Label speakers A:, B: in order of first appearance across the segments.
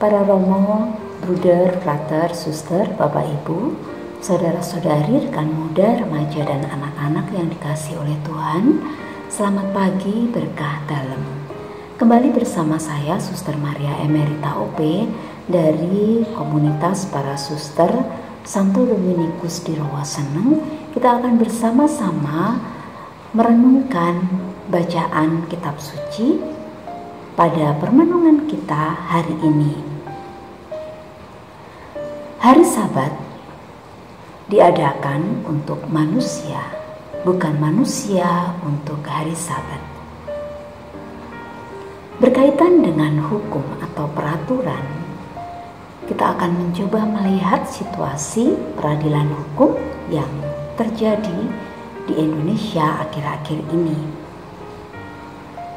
A: Para Romo, Bruder, Frater, Suster, Bapak Ibu, saudara-saudari, rekan muda, remaja, dan anak-anak yang dikasihi oleh Tuhan, selamat pagi berkah dalam. Kembali bersama saya, Suster Maria Emerita OP, dari komunitas para suster Santo Dominikus di Rawaseneng. Kita akan bersama-sama merenungkan bacaan kitab suci pada permenungan kita hari ini. Hari Sabat diadakan untuk manusia, bukan manusia untuk hari Sabat. Berkaitan dengan hukum atau peraturan, kita akan mencoba melihat situasi peradilan hukum yang terjadi di Indonesia akhir-akhir ini.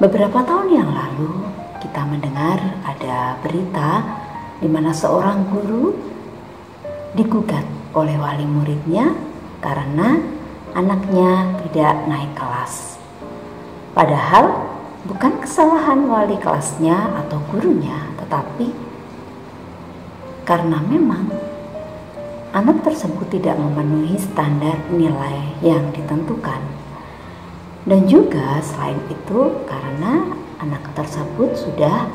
A: Beberapa tahun yang lalu, kita mendengar ada berita di mana seorang guru digugat oleh wali muridnya karena anaknya tidak naik kelas. Padahal bukan kesalahan wali kelasnya atau gurunya, tetapi karena memang anak tersebut tidak memenuhi standar nilai yang ditentukan. Dan juga selain itu karena anak tersebut sudah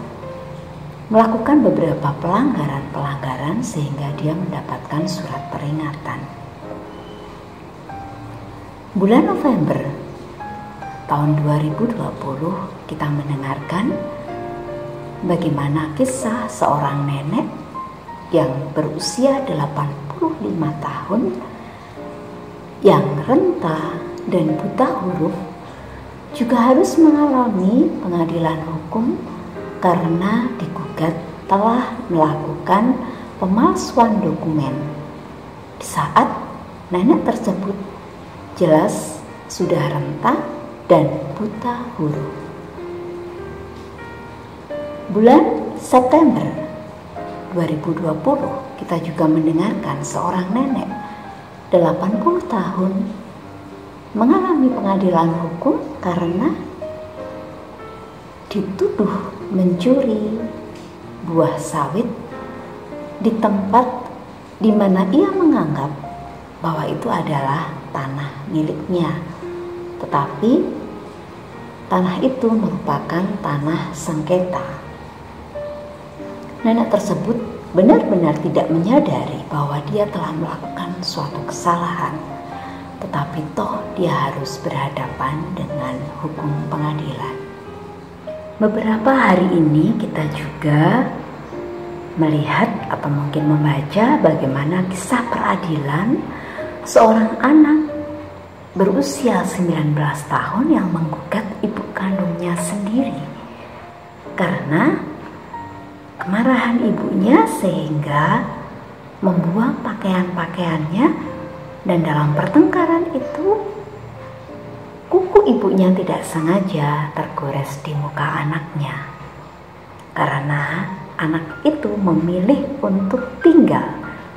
A: melakukan beberapa pelanggaran sehingga dia mendapatkan surat peringatan. Bulan November tahun 2020 kita mendengarkan bagaimana kisah seorang nenek yang berusia 85 tahun yang renta dan buta huruf juga harus mengalami pengadilan hukum karena digugat telah melakukan pemalsuan dokumen di saat nenek tersebut jelas sudah renta dan buta huruf. Bulan September 2020 kita juga mendengarkan seorang nenek 80 tahun mengalami pengadilan hukum karena dituduh mencuri buah sawit di tempat di mana ia menganggap bahwa itu adalah tanah miliknya, tetapi tanah itu merupakan tanah sengketa. Nenek tersebut benar-benar tidak menyadari bahwa dia telah melakukan suatu kesalahan, tetapi toh dia harus berhadapan dengan hukum pengadilan. Beberapa hari ini kita juga melihat atau mungkin membaca bagaimana kisah peradilan seorang anak berusia 19 tahun yang menggugat ibu kandungnya sendiri karena kemarahan ibunya sehingga membuang pakaian-pakaiannya, dan dalam pertengkaran itu kuku ibunya tidak sengaja tergores di muka anaknya karena anak itu memilih untuk tinggal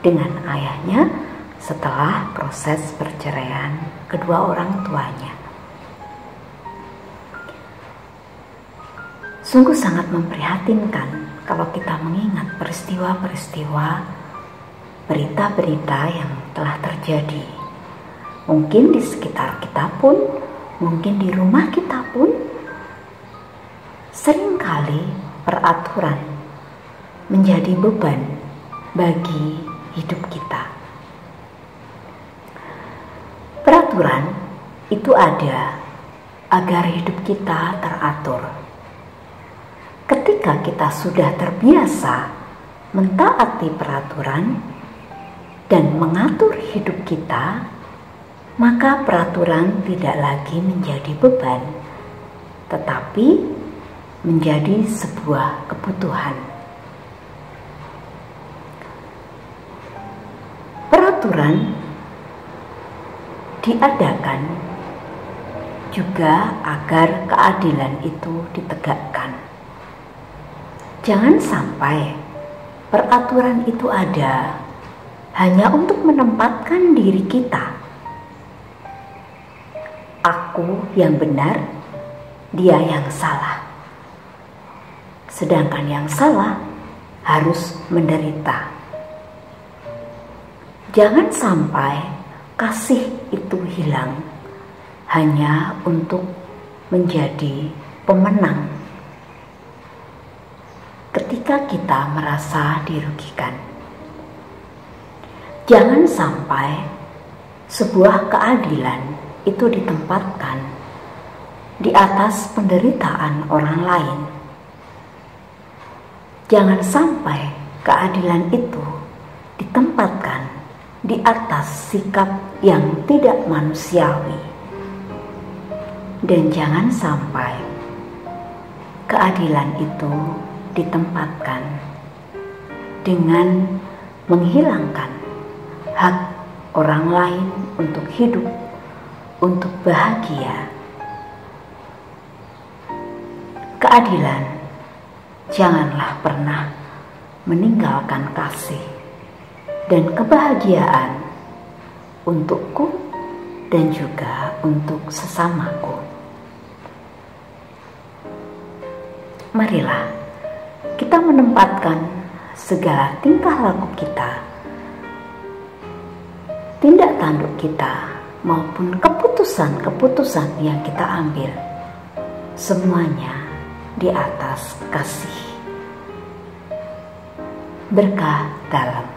A: dengan ayahnya setelah proses perceraian kedua orang tuanya. Sungguh sangat memprihatinkan kalau kita mengingat peristiwa-peristiwa, berita-berita yang telah terjadi. Mungkin di sekitar kita pun, mungkin di rumah kita pun, seringkali peraturan menjadi beban bagi hidup kita. Peraturan itu ada agar hidup kita teratur. Ketika kita sudah terbiasa mentaati peraturan dan mengatur hidup kita, maka peraturan tidak lagi menjadi beban, tetapi menjadi sebuah kebutuhan. Peraturan diadakan juga agar keadilan itu ditegakkan. Jangan sampai peraturan itu ada hanya untuk menempatkan diri kita. Aku yang benar, dia yang salah. Sedangkan yang salah harus menderita. Jangan sampai kasih itu hilang hanya untuk menjadi pemenang ketika kita merasa dirugikan. Jangan sampai sebuah keadilan itu ditempatkan di atas penderitaan orang lain. Jangan sampai keadilan itu ditempatkan di atas sikap yang tidak manusiawi. Dan jangan sampai keadilan itu ditempatkan dengan menghilangkan hak orang lain untuk hidup, untuk bahagia. Keadilan janganlah pernah meninggalkan kasih dan kebahagiaan untukku dan juga untuk sesamaku. Marilah kita menempatkan segala tingkah laku kita, tindak tanduk kita, maupun keputusan-keputusan yang kita ambil, semuanya di atas kasih. Berkah dalam